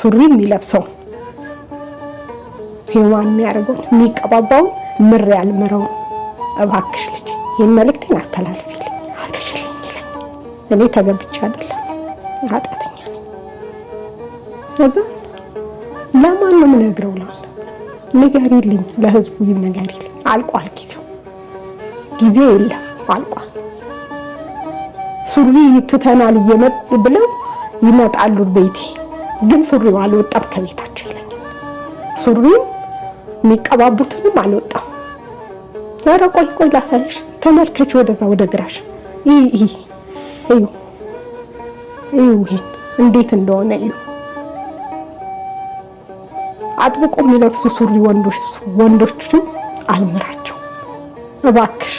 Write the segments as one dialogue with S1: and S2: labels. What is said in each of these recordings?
S1: ሱሪ የሚለብሰው ሄዋን የሚያደርገው የሚቀባባው ምር ያልምረው እባክሽ ልጅ ይሄን መልእክቴን አስተላልፊልኝ አድርሽልኝ ይላል። እኔ ተገብቼ አይደለም ኃጢአተኛ ነኝ። ከዛ ለማን ነው የምነግረው? ንገሪልኝ፣ ለህዝቡ ንገሪልኝ። አልቋል ጊዜ የለም አልቋል። ሱሪ ትተናል ብለው ይመጣሉ ቤቴ፣ ግን ሱሪው አልወጣም ከቤታቸው ይለኛል። ሱሪው የሚቀባቡትንም አልወጣም። ኧረ ቆይ ላሳይሽ፣ ተመልከች ወደዛ ወደ ግራሽ ይሄ እንዴት እንደሆነ እዩ። አጥብቆ የሚለብሱ ሱሪ ወንዶችን አልምራቸው እባክሽ።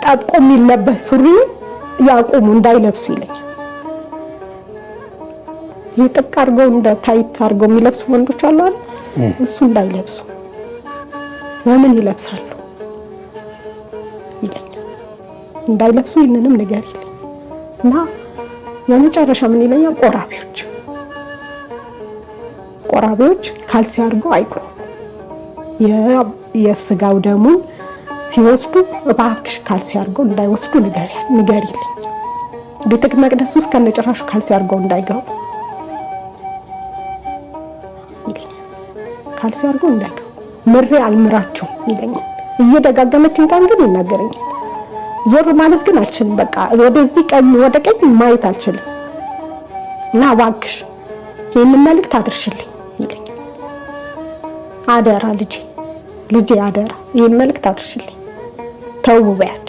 S1: ጠብቆ የሚለበስ ሱሪ ያቁሙ እንዳይለብሱ ይለኛል። ይጥቅ አድርገው እንደ ታይት አድርገው የሚለብሱ ወንዶች አሉ አይደል? እሱ እንዳይለብሱ። ለምን ይለብሳሉ ይለኛል። እንዳይለብሱ ይህንንም ንገሪልኝ። እና የመጨረሻ ምን ይለኛል? ቆራቢዎች ካልሲ አድርገው አይቆሙ። የስጋው ደሙን ሲወስዱ እባክሽ ካልሲ አድርገው እንዳይወስዱ ንገሪልኝ። ቤተ መቅደስ ውስጥ ከነጭራሹ ካልሲ አድርገው እንዳይገቡ ካልሲ አድርገው እንዳይገቡ ምሬ አልምራቸው ይለኛል። እየደጋገመች እንኳን ግን ይናገረኛል። ዞር ማለት ግን አልችልም። በቃ ወደዚህ ቀኝ ወደ ቀኝ ማየት አልችልም። እና እባክሽ ይሄን መልእክት አድርሽልኝ ይለኛል። አደራ ልጄ አደራ ይሄን መልእክት አድርሽልኝ ተው በያቸው።